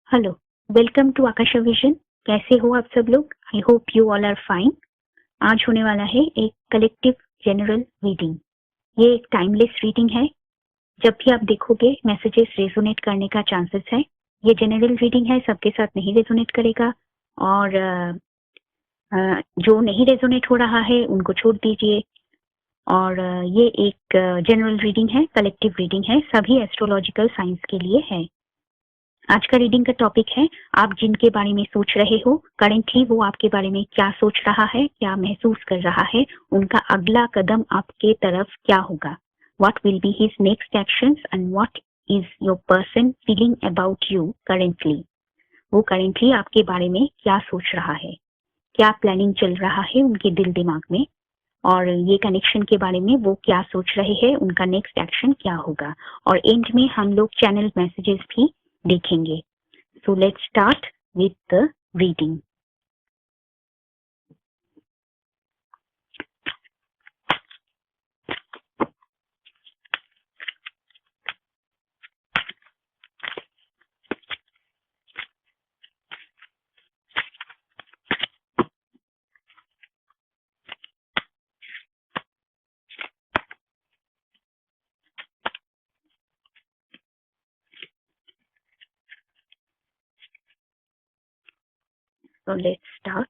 Hello, welcome to Akasha vision. कैसे हो आप सब लोग? I hope you all are fine. आज होने वाला है एक कलेक्टिव जनरल रीडिंग। ये एक टाइमलेस रीडिंग है। जब भी आप देखोगे मैसेजेस रेजोनेट करने का चांसेस है। ये जनरल रीडिंग है, सबके साथ नहीं रेजोनेट करेगा। और जो नहीं रेजोनेट हो रहा है उनको छोड़ दीजिए। और ये एक जनरल रीडिंग है, कलेक्टिव रीडिंग है, सभी एस्ट्रोलॉजिकल साइंस के लिए है। आज का रीडिंग का टॉपिक है, आप जिनके बारे में सोच रहे हो करेंटली वो आपके बारे में क्या सोच रहा है, क्या महसूस कर रहा है, उनका अगला कदम आपके तरफ क्या होगा। What will be his next actions and what is your person feeling about you currently. वो करेंटली आपके बारे में क्या सोच रहा है, क्या प्लानिंग चल रहा है उनके दिल दिमाग में, और ये कनेक्शन के बारे में वो क्या सोच रहे हैं, उनका नेक्स्ट एक्शन क्या होगा। और एंड में हम लोग चैनल मैसेजेस भी देखेंगे। So let's start with the reading. So let's start.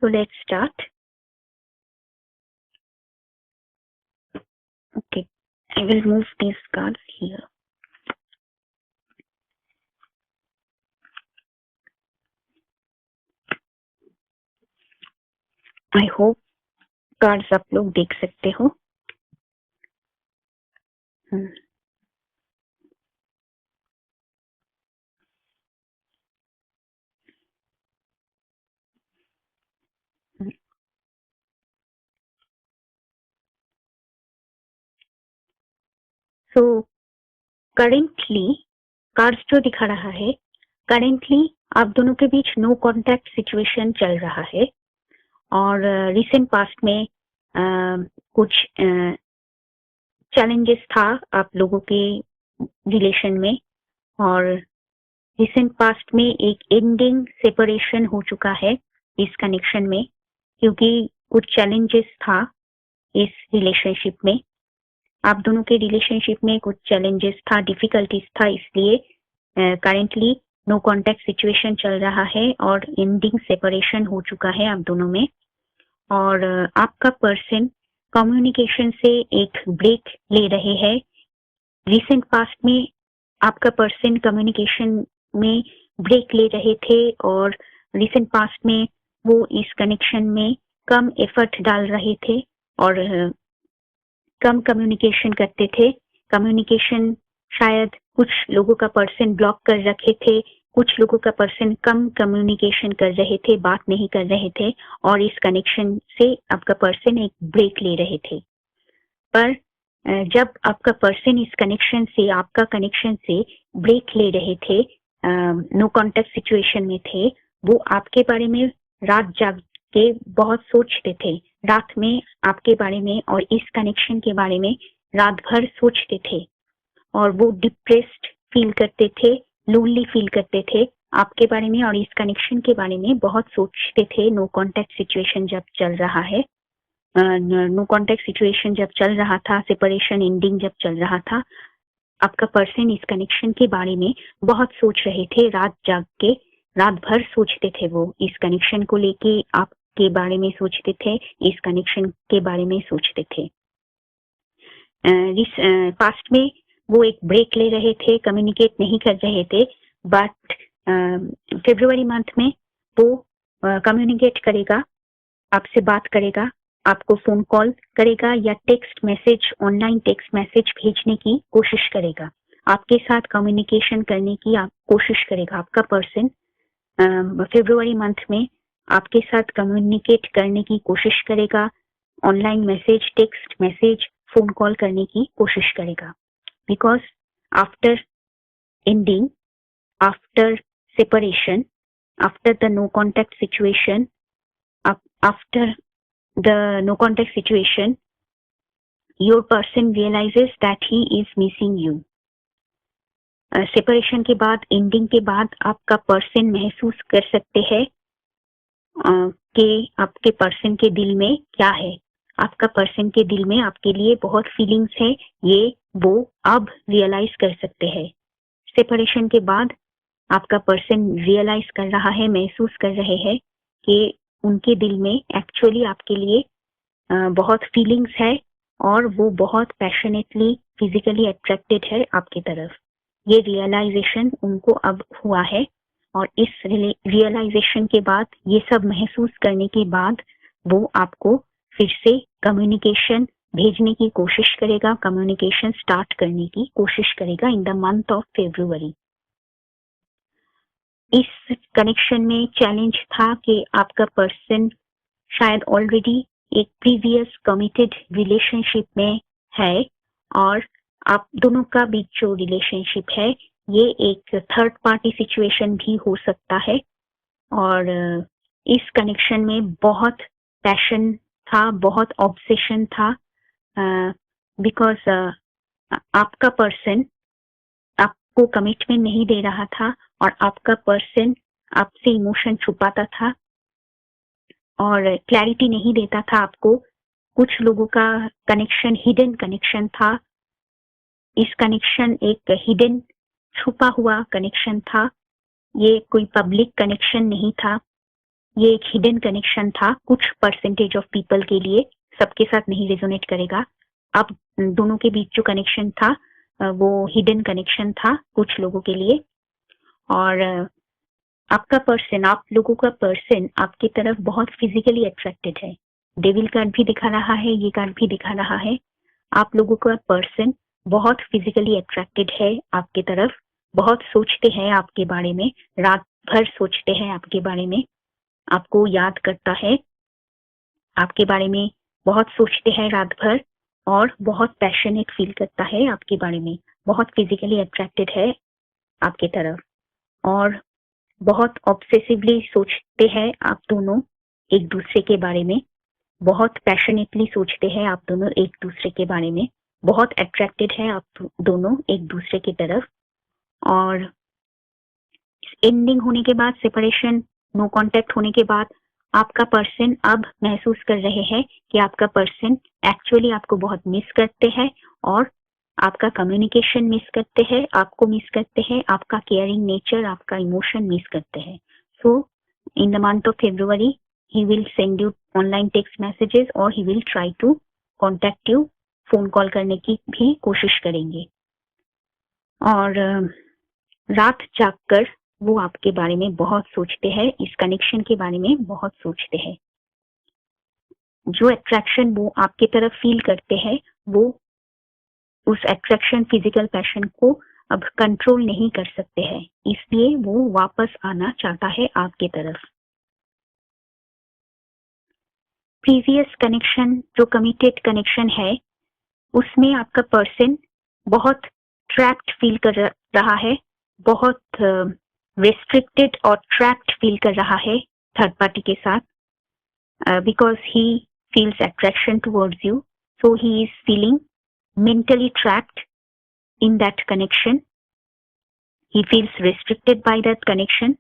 So let's start. Okay, I will move these cards here. I hope cards आप लोग देख सकते हो। सो करेंटली कार्ड्स जो दिखा रहा है, करेंटली आप दोनों के बीच नो कांटेक्ट सिचुएशन चल रहा है। और रिसेंट पास्ट में कुछ चैलेंजेस था आप लोगों के रिलेशन में, और रिसेंट पास्ट में एक एंडिंग सेपरेशन हो चुका है इस कनेक्शन में, क्योंकि कुछ चैलेंजेस था इस रिलेशनशिप में। आप दोनों के रिलेशनशिप में कुछ चैलेंजेस था, डिफिकल्टीज था, इसलिए करेंटली नो कांटेक्ट सिचुएशन चल रहा है और एंडिंग सेपरेशन हो चुका है आप दोनों में। और आपका पर्सन कम्युनिकेशन से एक ब्रेक ले रहे हैं। रिसेंट पास्ट में आपका पर्सन कम्युनिकेशन में ब्रेक ले रहे थे, और रिसेंट पास्ट में वो इस कनेक्शन में कम एफर्ट डाल रहे थे और कम कम्युनिकेशन करते थे। कम्युनिकेशन शायद कुछ लोगों का पर्सन ब्लॉक कर रखे थे, कुछ लोगों का पर्सन कम कम्युनिकेशन कर रहे थे, बात नहीं कर रहे थे, और इस कनेक्शन से आपका पर्सन एक ब्रेक ले रहे थे। पर जब आपका पर्सन इस कनेक्शन से, आपका कनेक्शन से ब्रेक ले रहे थे, नो कांटेक्ट सिचुएशन में थे, वो आपके बारे में रात जाग के बहुत सोचते थे। रात में आपके बारे में और इस कनेक्शन के बारे में रात भर सोचते थे, और वो डिप्रेस्ड फील करते थे, लोनली फील करते थे आपके बारे में और इस कनेक्शन के बारे में बहुत सोचते थे। नो कांटेक्ट सिचुएशन जब चल रहा है, नो कांटेक्ट सिचुएशन जब चल रहा था, सेपरेशन एंडिंग जब चल रहा था, आपका पर्सन इस कनेक्शन के बारे में बहुत सोच रहे थे रात जाग के। रात भर सोचते थे, वो इस कनेक्शन को लेके आपके बारे में सोचते थे, इस कनेक्शन के बारे में सोचते थे। इस पास्ट में वो एक ब्रेक ले रहे थे, कम्युनिकेट नहीं कर रहे थे, बट फरवरी मंथ में वो कम्युनिकेट करेगा, आपसे बात करेगा, आपको फोन कॉल करेगा या text message, online text message भेजने की कोशिश करेगा, आपके साथ कम्युनिकेशन करने की कोशिश करेगा। आपका पर्सन फरवरी मंथ में आपके साथ कम्युनिकेट करने की कोशिश करेगा, online message, text message, phone call करने की कोशिश करेगा। Because after ending, after separation, after the no contact situation, after the no contact situation, your person realizes that he is missing you. Separation के बाद, एंडिंग के बाद आपका person महसूस कर सकते हैं कि आपके पर्सन के दिल में क्या है। आपका पर्सन के दिल में आपके लिए बहुत फीलिंग्स है, ये वो अब रियलाइज कर सकते हैं। सेपरेशन के बाद आपका पर्सन रियलाइज कर रहा है, महसूस कर रहे हैं कि उनके दिल में एक्चुअली आपके लिए बहुत फीलिंग्स है और वो बहुत पैशनेटली, फिजिकली अट्रैक्टेड है आपकी तरफ। ये रियलाइजेशन उनको अब हुआ है और इस रियलाइजेशन के बाद, ये सब महसूस करने के बाद वो आपको फिर से कम्युनिकेशन भेजने की कोशिश करेगा, कम्युनिकेशन स्टार्ट करने की कोशिश करेगा इन द मंथ ऑफ फरवरी। इस कनेक्शन में चैलेंज था कि आपका पर्सन शायद ऑलरेडी एक प्रीवियस कमिटेड रिलेशनशिप में है और आप दोनों का बीच जो रिलेशनशिप है ये एक थर्ड पार्टी सिचुएशन भी हो सकता है और इस कनेक्शन में बहुत पैशन था, बहुत ऑब्सेशन था, बिकॉज आपका पर्सन आपको कमिटमेंट नहीं दे रहा था और आपका पर्सन आपसे इमोशन छुपाता था और क्लैरिटी नहीं देता था आपको। कुछ लोगों का कनेक्शन हिडन कनेक्शन था, इस कनेक्शन एक हिडन, छुपा हुआ कनेक्शन था, ये कोई पब्लिक कनेक्शन नहीं था, ये एक हिडन कनेक्शन था। कुछ परसेंटेज ऑफ पीपल के लिए, सबके साथ नहीं रेजोनेट करेगा। अब दोनों के बीच जो कनेक्शन था वो हिडन कनेक्शन था कुछ लोगों के लिए और आपका पर्सन, आप लोगों का पर्सन आपकी तरफ बहुत फिजिकली अट्रैक्टेड है। डेविल कार्ड भी दिखा रहा है, ये कार्ड भी दिखा रहा है। आप लोगों का पर्सन बहुत फिजिकली अट्रैक्टेड है आपकी तरफ, बहुत सोचते हैं आपके बारे में, रात भर सोचते हैं आपके बारे में, आपको याद करता है, आपके बारे में बहुत सोचते हैं रात भर और बहुत पैशनेट फील करता है आपके बारे में, बहुत फिजिकली अट्रैक्टेड है आपकी तरफ और बहुत ऑब्सेसिवली सोचते हैं आप दोनों एक दूसरे के बारे में, बहुत पैशनेटली सोचते हैं आप दोनों एक दूसरे के बारे में, बहुत अट्रैक्टेड है आप दोनों एक दूसरे की तरफ। और एंडिंग होने के बाद, सेपरेशन, नो कांटेक्ट होने के बाद आपका पर्सन अब महसूस कर रहे हैं कि आपका पर्सन एक्चुअली आपको बहुत मिस करते हैं और आपका कम्युनिकेशन मिस करते हैं, आपको मिस करते हैं, आपका केयरिंग नेचर, आपका इमोशन मिस करते हैं। So in the month of February he will send you online text messages और he will try to contact you, phone call करने की भी कोशिश करेंगे और रात जागकर वो आपके बारे में बहुत सोचते हैं, इस कनेक्शन के बारे में बहुत सोचते हैं। जो अट्रैक्शन वो आपके तरफ फील करते हैं, वो उस अट्रैक्शन, फिजिकल पैशन को अब कंट्रोल नहीं कर सकते हैं, इसलिए वो वापस आना चाहता है आपके तरफ। प्रीवियस कनेक्शन, जो कमिटेड कनेक्शन है, उसमें आपका पर्सन बहुत ट्रैप्ड फील कर रहा है, बहुत रेस्ट्रिक्टेड और ट्रैप्ड फील कर रहा है थर्ड पार्टी के साथ, because he feels attraction towards you, so he is feeling mentally trapped in that connection. He feels restricted by that connection.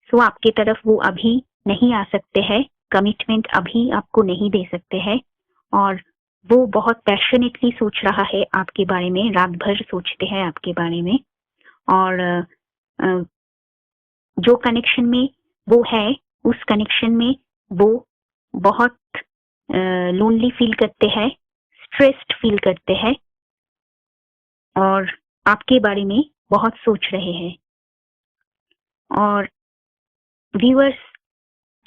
So आपके तरफ वो अभी नहीं आ सकते हैं, कमिटमेंट अभी आपको नहीं दे सकते हैं और वो बहुत पैशनेटली सोच रहा है आपके बारे में, रात भर सोचते हैं आपके बारे में और जो कनेक्शन में वो है उस कनेक्शन में वो बहुत लोनली फील करते हैं, स्ट्रेस्ड फील करते हैं और आपके बारे में बहुत सोच रहे हैं। और viewers,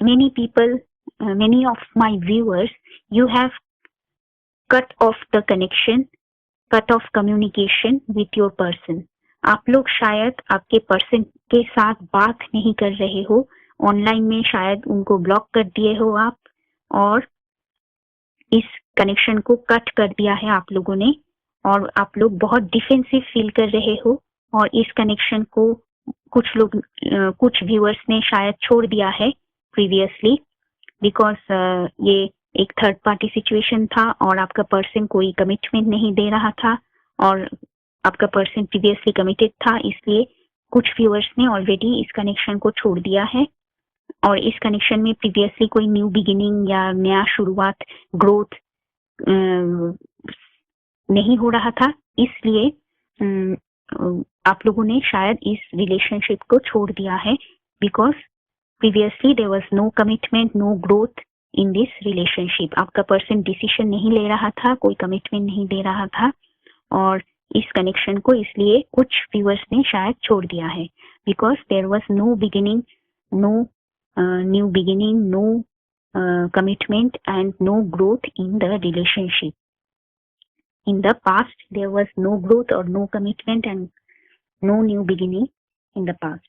many of my viewers, you have cut off the connection, cut off communication with your person. आप लोग शायद आपके पर्सन के साथ बात नहीं कर रहे हो, ऑनलाइन में शायद उनको ब्लॉक कर दिए हो आप, और इस कनेक्शन को कट कर दिया है आप लोगों ने, और आप लोग बहुत डिफेंसिव फील कर रहे हो, और इस कनेक्शन को कुछ व्यूअर्स ने शायद छोड़ दिया है प्रीवियसली, बिकॉज ये एक थर्ड पार्टी सिचुएशन था और आपका पर्सन कोई कमिटमेंट नहीं दे रहा था और आपका पर्सन प्रीवियसली कमिटेड था, इसलिए कुछ व्यूअर्स ने ऑलरेडी इस कनेक्शन को छोड़ दिया है और इस कनेक्शन में प्रीवियसली कोई न्यू बिगिनिंग या नया शुरुआत, ग्रोथ नहीं हो रहा था, इसलिए आप लोगों ने शायद इस रिलेशनशिप को छोड़ दिया है, because previously there was no commitment, no growth in this relationship. आपका पर्सन डिसीजन नहीं ले रहा था, कोई कमिटमेंट नहीं दे रहा था और इस कनेक्शन को इसलिए कुछ व्यूअर्स ने शायद छोड़ दिया है, because there was no beginning, no new beginning, no commitment and no growth in the relationship. In the past, there was no growth or no commitment and no new beginning in the past.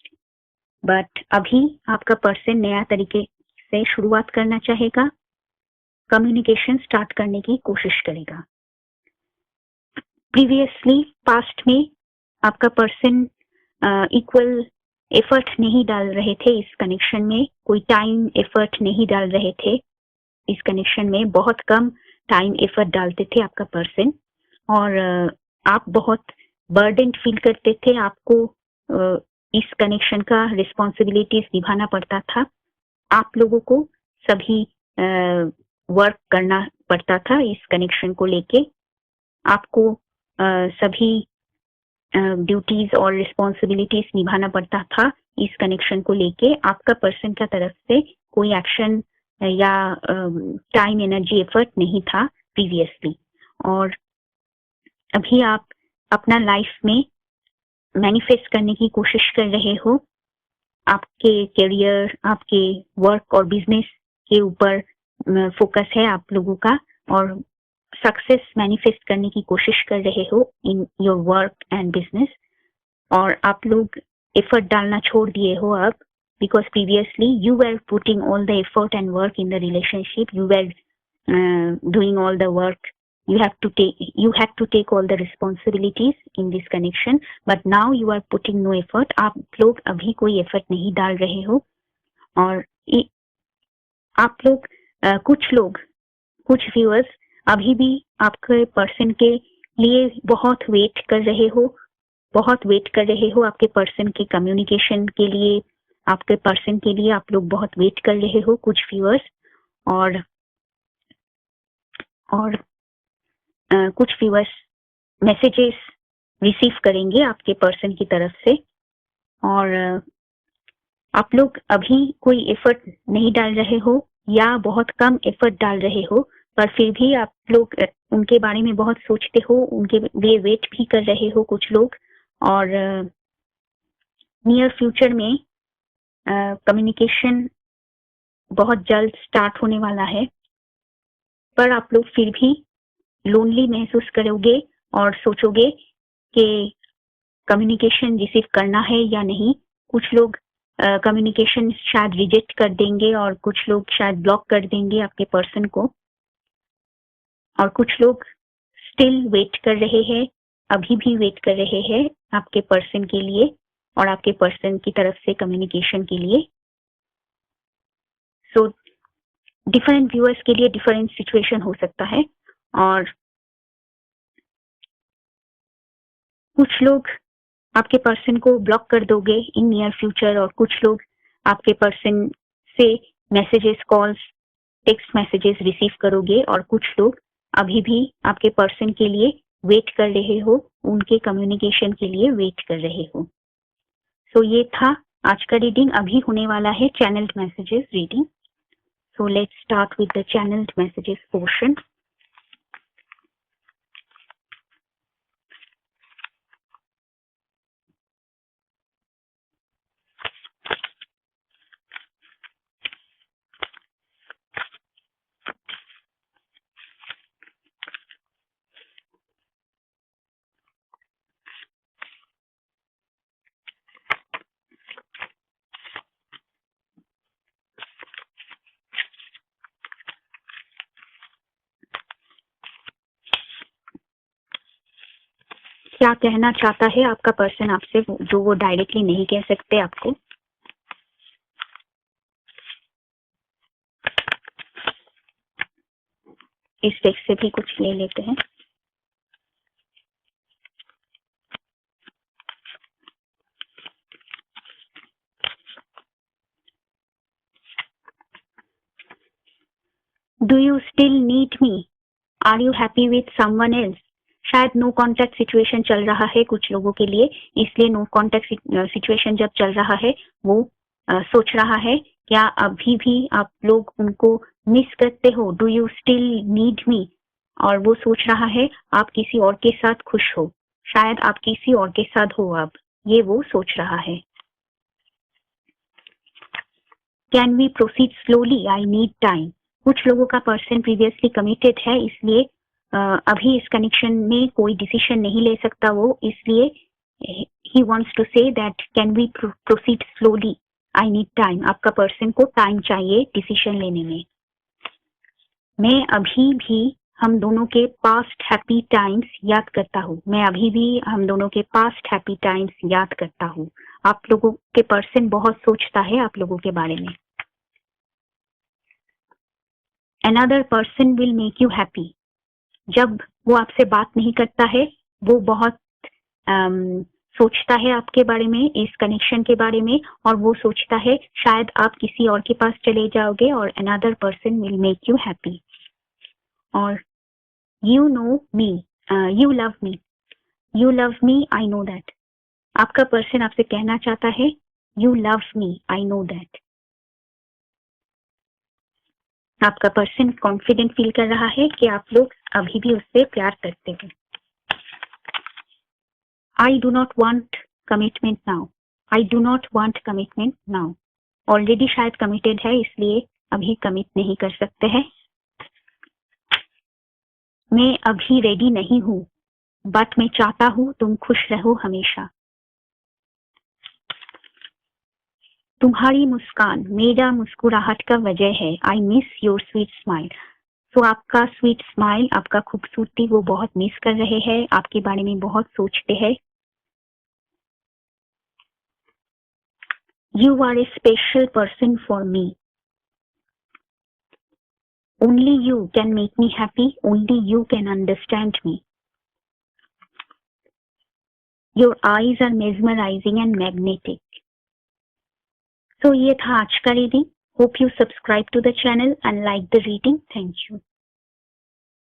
But अभी आपका person नया तरीके से शुरुआत करना चाहेगा, communication start करने की कोशिश करेगा। प्रीवियसली पास्ट में आपका पर्सन इक्वल एफर्ट नहीं डाल रहे थे इस कनेक्शन में, कोई टाइम एफर्ट नहीं डाल रहे थे इस कनेक्शन में, बहुत कम टाइम एफर्ट डालते थे आपका पर्सन और आप बहुत बर्डन फील करते थे, आपको इस कनेक्शन का रिस्पॉन्सिबिलिटीज निभाना पड़ता था, आप लोगों को सभी वर्क करना पड़ता था इस कनेक्शन को लेके, आपको सभी ड्यूटीज और रिस्पॉन्सिबिलिटीज निभाना पड़ता था इस कनेक्शन को लेके। आपका पर्सन का तरफ से कोई एक्शन या टाइम, एनर्जी, एफर्ट नहीं था प्रीवियसली, और अभी आप अपना लाइफ में मैनिफेस्ट करने की कोशिश कर रहे हो, आपके करियर, आपके वर्क और बिजनेस के ऊपर फोकस है आप लोगों का और सक्सेस मैनिफेस्ट करने की कोशिश कर रहे हो in your work and business, और आप लोग एफर्ट डालना छोड़ दिए हो अब, because previously you were putting all the effort and work in the relationship, you were doing all the work, you had to take all the responsibilities in this connection, but now you are putting no effort. आप लोग अभी कोई effort नहीं डाल रहे हो और आप लोग कुछ व्यूअर्स अभी भी आपके पर्सन के लिए बहुत वेट कर रहे हो आपके पर्सन के कम्युनिकेशन के लिए, आपके पर्सन के लिए आप लोग बहुत वेट कर रहे हो कुछ व्यूअर्स, और कुछ व्यूअर्स मैसेजेस रिसीव करेंगे आपके पर्सन की तरफ से, और आप लोग अभी कोई एफर्ट नहीं डाल रहे हो या बहुत कम एफर्ट डाल रहे हो, पर फिर भी आप लोग उनके बारे में बहुत सोचते हो, उनके लिए वेट भी कर रहे हो कुछ लोग, और नियर फ्यूचर में कम्युनिकेशन बहुत जल्द स्टार्ट होने वाला है, पर आप लोग फिर भी लोनली महसूस करोगे और सोचोगे कि कम्युनिकेशन रिसीव करना है या नहीं। कुछ लोग कम्युनिकेशन शायद रिजेक्ट कर देंगे और कुछ लोग शायद ब्लॉक कर देंगे आपके पर्सन को, और कुछ लोग स्टिल वेट कर रहे हैं, अभी भी वेट कर रहे हैं आपके पर्सन के लिए और आपके पर्सन की तरफ से कम्युनिकेशन के लिए। सो डिफरेंट व्यूअर्स के लिए डिफरेंट सिचुएशन हो सकता है, और कुछ लोग आपके पर्सन को ब्लॉक कर दोगे इन नियर फ्यूचर, और कुछ लोग आपके पर्सन से messages, calls, text messages receive करोगे, और कुछ लोग अभी भी आपके पर्सन के लिए वेट कर रहे हो, उनके कम्युनिकेशन के लिए वेट कर रहे हो। सो ये था आज का रीडिंग अभी होने वाला है channelled messages reading. So let's start with the channelled messages portion. क्या कहना चाहता है आपका पर्सन आपसे, जो वो डायरेक्टली नहीं कह सकते आपको? इस टेक्स्ट से भी कुछ ले लेते हैं. Do you still need me? Are you happy with someone else? शायद नो कॉन्टैक्ट सिचुएशन चल रहा है कुछ लोगों के लिए, इसलिए नो कॉन्टैक्ट सिचुएशन जब चल रहा है वो सोच रहा है क्या अभी भी आप लोग उनको मिस करते हो? डू यू स्टिल नीड मी? और वो सोच रहा है आप किसी और के साथ खुश हो, शायद आप किसी और के साथ हो अब, ये वो सोच रहा है. Can we proceed slowly? I need time. कुछ लोगों का पर्सन प्रीवियसली कमिटेड है, इसलिए अभी इस कनेक्शन में कोई डिसीजन नहीं ले सकता वो, इसलिए he wants to say that can we proceed slowly? I need time. आपका पर्सन को टाइम चाहिए डिसीजन लेने में. मैं अभी भी हम दोनों के पास्ट हैप्पी टाइम्स याद करता हूँ. मैं अभी भी हम दोनों के पास्ट हैप्पी टाइम्स याद करता हूँ. आप लोगों के पर्सन बहुत सोचता है आप लोगों के बारे में. Another person will make you happy. जब वो आपसे बात नहीं करता है वो बहुत सोचता है आपके बारे में, इस कनेक्शन के बारे में, और वो सोचता है शायद आप किसी और के पास चले जाओगे और another person will make you happy. और you know me, you love me, you love me, I know that. आपका पर्सन आपसे कहना चाहता है you love me, I know that. आपका पर्सन कॉन्फिडेंट फील कर रहा है कि आप लोग अभी भी उससे प्यार करते हो. I do not want commitment now. I do not want commitment now. Already शायद कमिटेड है इसलिए अभी कमिट नहीं कर सकते हैं. मैं अभी रेडी नहीं हूँ, बट मैं चाहता हूँ तुम खुश रहो हमेशा. तुम्हारी मुस्कान मेरा मुस्कुराहट का वजह है. I miss your sweet smile. तो आपका स्वीट स्माइल, आपका खूबसूरती वो बहुत मिस कर रहे हैं, आपके बारे में बहुत सोचते हैं. You are a special person for me. Only you can make me happy. Only you can understand me. Your eyes are mesmerizing and magnetic. So ये था आज का reading. Hope you subscribe to the channel and like the reading. Thank you.